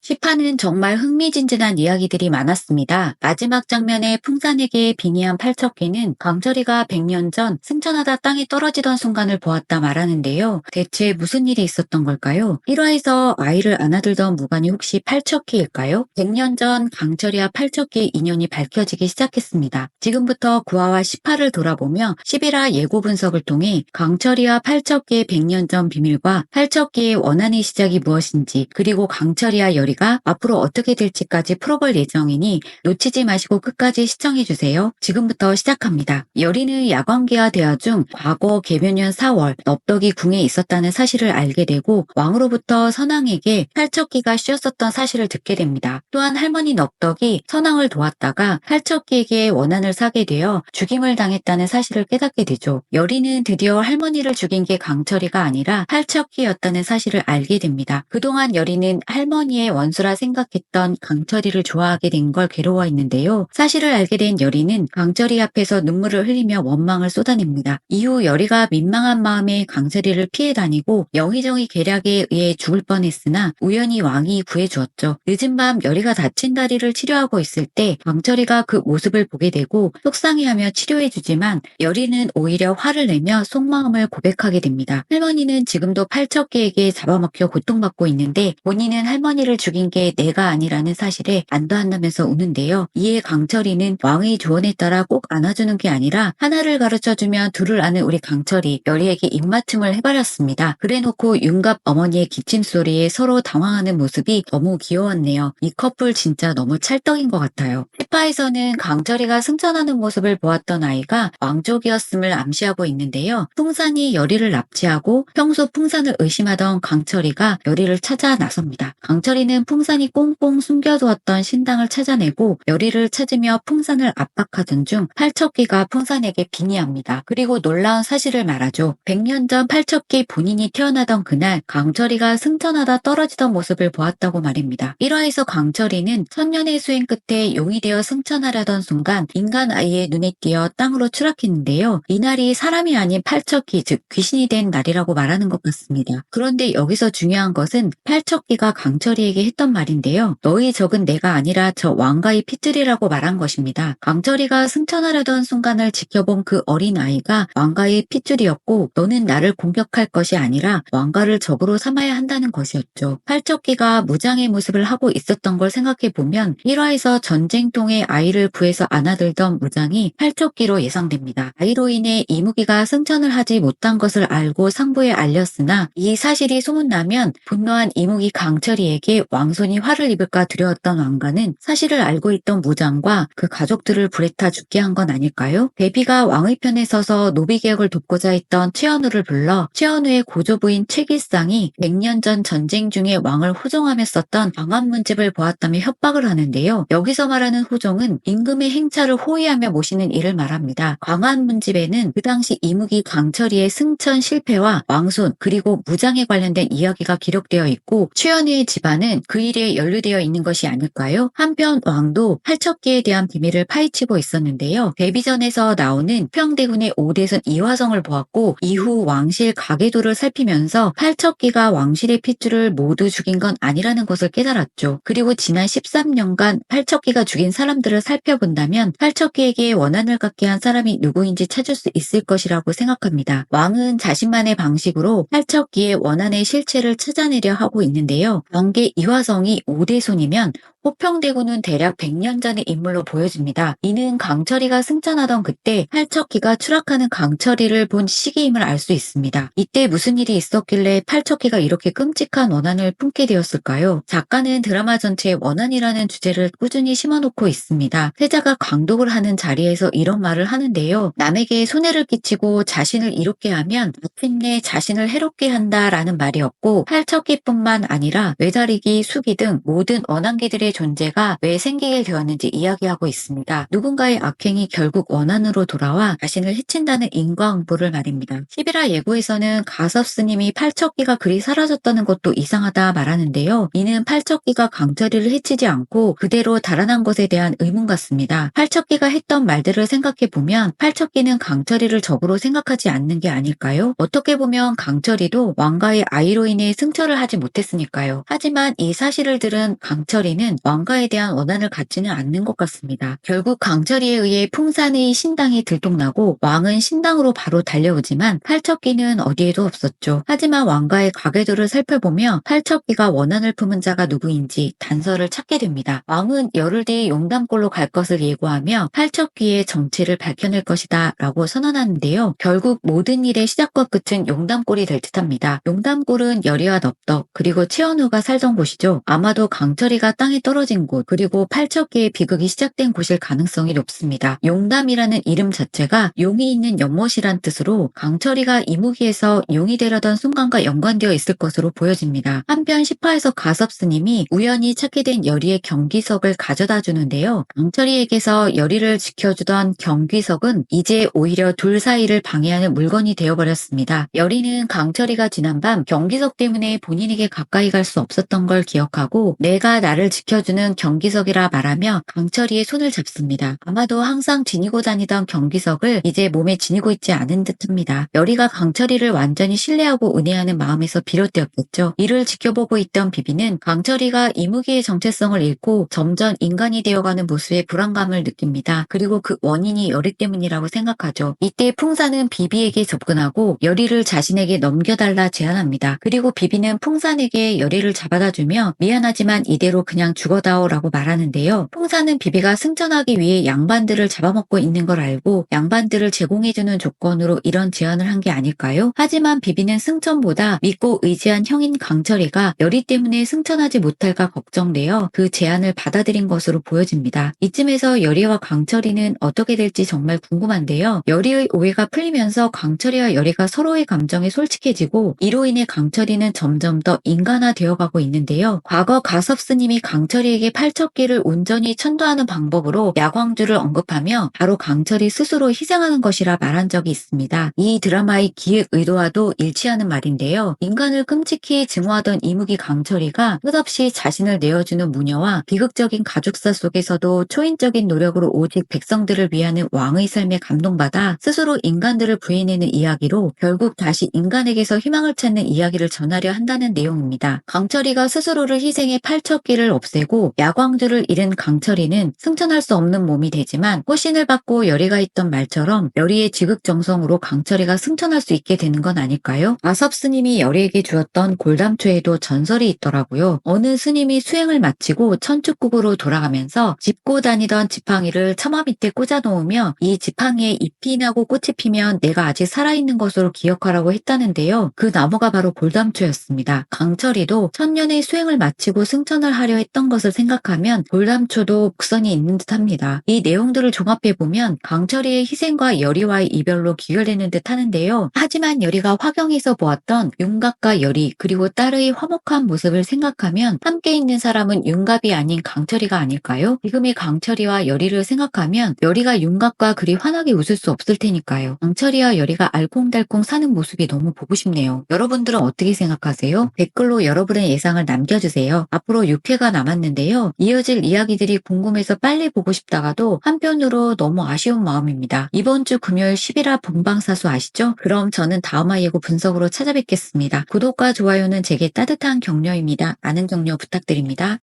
시파는 정말 흥미진진한 이야기들이 많았습니다. 마지막 장면에 풍산에게 빙의한 팔척귀는 강철이가 100년 전 승천하다 땅에 떨어지던 순간을 보았다 말하는데요. 대체 무슨 일이 있었던 걸까요? 1화에서 아이를 안아들던 무관이 혹시 팔척귀일까요? 100년 전 강철이와 팔척귀의 인연이 밝혀지기 시작했습니다. 지금부터 9화와 10화를 돌아보며 11화 예고 분석을 통해 강철이와 팔척귀의 100년 전 비밀과 팔척귀의 원한의 시작이 무엇인지, 그리고 강철이와 여리가 앞으로 어떻게 될지까지 풀어볼 예정이니 놓치지 마시고 끝까지 시청해주세요. 지금부터 시작합니다. 여리는 야광기와 대화 중 과거 개변년 4월 넙덕이 궁에 있었다는 사실을 알게 되고 왕으로부터 선왕에게 팔척귀가 쉬었었던 사실을 듣게 됩니다. 또한 할머니 넙덕이 선왕을 도왔다가 팔척귀에게 원한을 사게 되어 죽임을 당했다는 사실을 깨닫게 되죠. 여리는 드디어 할머니를 죽인 게 강철이가 아니라 팔척귀였다는 사실을 알게 됩니다. 그동안 여리는 할머니의 원수라 생각했던 강철이를 좋아하게 된 걸 괴로워했는데요. 사실을 알게 된 여리는 강철이 앞에서 눈물을 흘리며 원망을 쏟아냅니다. 이후 여리가 민망한 마음에 강철이를 피해 다니고 영의정의 계략에 의해 죽을 뻔했으나 우연히 왕이 구해주었죠. 늦은 밤 여리가 다친 다리를 치료하고 있을 때 강철이가 그 모습을 보게 되고 속상해하며 치료해주지만 여리는 오히려 화를 내며 속마음을 고백하게 됩니다. 할머니는 지금도 팔척귀에게 잡아먹혀 고통받고 있는데 본인은 할머니를 죽인 게 내가 아니라는 사실에 안도한다면서 우는데요. 이에 강철이는 왕의 조언에 따라 꼭 안아주는 게 아니라 하나를 가르쳐주면 둘을 아는 우리 강철이 여리에게 입맞춤을 해버렸습니다. 그래놓고 윤갑 어머니의 기침소리에 서로 당황하는 모습이 너무 귀여웠네요. 이 커플 진짜 너무 찰떡인 것 같아요. 페파에서는 강철이가 승천하는 모습을 보았던 아이가 왕족이었음을 암시하고 있는데요. 풍산이 여리를 납치하고 평소 풍산을 의심하던 강철이가 여리를 찾아 나섭니다. 강철이는 풍산이 꽁꽁 숨겨두었던 신당을 찾아내고 여리를 찾으며 풍산을 압박하던 중 팔척귀가 풍산에게 빙의합니다. 그리고 놀라운 사실을 말하죠. 100년 전 팔척귀 본인이 태어나던 그날 강철이가 승천하다 떨어지던 모습을 보았다고 말입니다. 1화에서 강철이는 천년의 수행 끝에 용이 되어 승천하려던 순간 인간 아이의 눈에 띄어 땅으로 추락했는데요. 이날이 사람이 아닌 팔척귀, 즉 귀신이 된 날이라고 말하는 것 같습니다. 그런데 여기서 중요한 것은 팔척귀가 강철이에게 했던 말인데요. 너희 적은 내가 아니라 저 왕가의 핏줄이라고 말한 것입니다. 강철이가 승천하려던 순간을 지켜본 그 어린 아이가 왕가의 핏줄이었고 너는 나를 공격할 것이 아니라 왕가를 적으로 삼아야 한다는 것이었죠. 팔척귀가 무장의 모습을 하고 있었던 걸 생각해보면 1화에서 전쟁통에 아이를 구해서 안아들던 무장이 팔척귀로 예상됩니다. 아이로 인해 이무기가 승천을 하지 못한 것을 알고 상부에 알렸으나 이 사실이 소문나면 분노한 이무기 강철이에게 왕손이 화를 입을까 두려웠던 왕가는 사실을 알고 있던 무장과 그 가족들을 불에 타 죽게 한 건 아닐까요? 대비가 왕의 편에 서서 노비개혁을 돕고자 했던 최현우를 불러 최현우의 고조부인 최길상이 100년 전 전쟁 중에 왕을 호종하며 썼던 광안문집을 보았다며 협박을 하는데요. 여기서 말하는 호종은 임금의 행차를 호위하며 모시는 일을 말합니다. 광안문집에는 그 당시 이무기 강철이의 승천 실패와 왕손 그리고 무장에 관련된 이야기가 기록되어 있고 최현우의 집안은 그 일에 연루되어 있는 것이 아닐까요? 한편 왕도 팔척귀에 대한 비밀을 파헤치고 있었는데요. 데뷔전에서 나오는 평대군의 오대선 이화성을 보았고 이후 왕실 가계도를 살피면서 팔척귀가 왕실의 핏줄을 모두 죽인 건 아니라는 것을 깨달았죠. 그리고 지난 13년간 팔척귀가 죽인 사람들을 살펴본다면 팔척귀에게 원한을 갖게 한 사람이 누구인지 찾을 수 있을 것이라고 생각합니다. 왕은 자신만의 방식으로 팔척귀의 원한의 실체를 찾아내려 하고 있는데요. 왕계 이화성이 오대손이면 호평대군은 대략 100년 전의 인물로 보여집니다. 이는 강철이가 승천하던 그때 팔척귀가 추락하는 강철이를 본 시기임을 알 수 있습니다. 이때 무슨 일이 있었길래 팔척귀가 이렇게 끔찍한 원한을 품게 되었을까요? 작가는 드라마 전체에 원한이라는 주제를 꾸준히 심어놓고 있습니다. 세자가 강독을 하는 자리에서 이런 말을 하는데요. 남에게 손해를 끼치고 자신을 이롭게 하면 마침내 자신을 해롭게 한다라는 말이었고 팔척귀뿐만 아니라 외다리기, 수기 등 모든 원한개들의 강철이의 존재가 왜 생기게 되었는지 이야기하고 있습니다. 누군가의 악행이 결국 원한으로 돌아와 자신을 해친다는 인과응보를 말입니다. 11화 예고에서는 가섭 스님이 팔척기가 그리 사라졌다는 것도 이상하다 말하는데요. 이는 팔척기가 강철이를 해치지 않고 그대로 달아난 것에 대한 의문 같습니다. 팔척기가 했던 말들을 생각해보면 팔척기는 강철이를 적으로 생각하지 않는 게 아닐까요? 어떻게 보면 강철이도 왕가의 아이로 인해 승천을 하지 못했으니까요. 하지만 이 사실을 들은 강철이는 왕가에 대한 원한을 갖지는 않는 것 같습니다. 결국 강철이에 의해 풍산의 신당이 들통나고 왕은 신당으로 바로 달려오지만 팔척기는 어디에도 없었죠. 하지만 왕가의 가계도를 살펴보며 팔척기가 원한을 품은 자가 누구인지 단서를 찾게 됩니다. 왕은 열흘 뒤 용담골로 갈 것을 예고하며 팔척기의 정체를 밝혀낼 것이다 라고 선언하는데요. 결국 모든 일의 시작과 끝은 용담골이 될 듯합니다. 용담골은 열이와 넙덕 그리고 최현우가 살던 곳이죠. 아마도 강철이가 땅에 떨어진 곳 그리고 팔척기의 비극이 시작된 곳일 가능성이 높습니다. 용담이라는 이름 자체가 용이 있는 연못이란 뜻으로 강철이가 이무기에서 용이 되려던 순간과 연관되어 있을 것으로 보여집니다. 한편 10화에서 가섭 스님이 우연히 찾게 된 열이의 경기석을 가져다 주는데요. 강철이에게서 열이를 지켜주던 경기석은 이제 오히려 둘 사이를 방해하는 물건이 되어버렸습니다. 열이는 강철이가 지난밤 경기석 때문에 본인에게 가까이 갈 수 없었던 걸 기억하고 내가 나를 지켜주는 경기석이라 말하며 강철이의 손을 잡습니다. 아마도 항상 지니고 다니던 경기석을 이제 몸에 지니고 있지 않은 듯합니다. 열이가 강철이를 완전히 신뢰하고 은혜하는 마음에서 비롯되었겠죠. 이를 지켜보고 있던 비비는 강철이가 이무기의 정체성을 잃고 점점 인간이 되어가는 모습에 불안감을 느낍니다. 그리고 그 원인이 열이 때문이라고 생각하죠. 이때 풍산은 비비에게 접근하고 열이를 자신에게 넘겨달라 제안합니다. 그리고 비비는 풍산에게 열이를 잡아다 주며 미안하지만 이대로 그냥 죽어다오 라고 말하는데요. 풍산은 비비가 승천하기 위해 양반들을 잡아먹고 있는 걸 알고 양반들을 제공해주는 조건으로 이런 제안을 한 게 아닐까요? 하지만 비비는 승천보다 믿고 의지한 형인 강철이가 열이 때문에 승천하지 못할까 걱정되어 그 제안을 받아들인 것으로 보여집니다. 이쯤에서 열이와 강철이는 어떻게 될지 정말 궁금한데요. 열이의 오해가 풀리면서 강철이와 열이가 서로의 감정에 솔직해지고 이로 인해 강철이는 점점 더 인간화되어가고 있는데요. 과거 가섭 스님이 강철이에게 팔척기를 온전히 천도하는 방법으로 야광주를 언급하며 바로 강철이 스스로 희생하는 것이라 말한 적이 있습니다. 이 드라마의 기획 의도와도 일치하는 말인데요. 인간을 끔찍히 증오하던 이무기 강철이가 끝없이 자신을 내어주는 무녀와 비극적인 가족사 속에서도 초인적인 노력으로 오직 백성들을 위하는 왕의 삶에 감동받아 스스로 인간들을 구해내는 이야기로 결국 다시 인간에게서 희망을 찾는 이야기를 전하려 한다는 내용입니다. 강철이가 스스로를 희생해 팔척기를 없애고 야광주를 잃은 강철이는 승천할 수 없는 몸이 되지만 호신을 받고 열이가 했던 말처럼 열이의 지극정성으로 강철이가 승천할 수 있게 되는 건 아닐까요? 가섭 스님이 열이에게 주었던 골담초에도 전설이 있더라고요. 어느 스님이 수행을 마치고 천축국으로 돌아가면서 짚고 다니던 지팡이를 처마 밑에 꽂아 놓으며 이 지팡이에 잎이 나고 꽃이 피면 내가 아직 살아있는 것으로 기억하라고 했다는데요. 그 나무가 바로 골담초였습니다. 강철이도 천년의 수행을 마치고 승천을 하려 했던 것을 생각하면 골담초도 곡선이 있는 듯합니다. 이 내용들을 종합해보면 강철이의 희생과 열이와의 이별로 귀결되는 듯 하는데요. 하지만 열이가 화경에서 보았던 윤갑과 열이 그리고 딸의 화목한 모습을 생각하면 함께 있는 사람은 윤갑이 아닌 강철이가 아닐까요? 지금의 강철이와 열이를 생각하면 열이가 윤갑과 그리 환하게 웃을 수 없을 테니까요. 강철이와 열이가 알콩달콩 사는 모습이 너무 보고 싶네요. 여러분들은 어떻게 생각하세요? 댓글로 여러분의 예상을 남겨주세요. 앞으로 6회가 남았는데요. 이어질 이야기들이 궁금해서 빨리 보고 싶다가도 한편으로 너무 아쉬운 마음입니다. 이번 주 금요일 11화 본방사수 아시죠? 그럼 저는 다음 화 예고 분석으로 찾아뵙겠습니다. 구독과 좋아요는 제게 따뜻한 격려입니다. 많은 격려 부탁드립니다.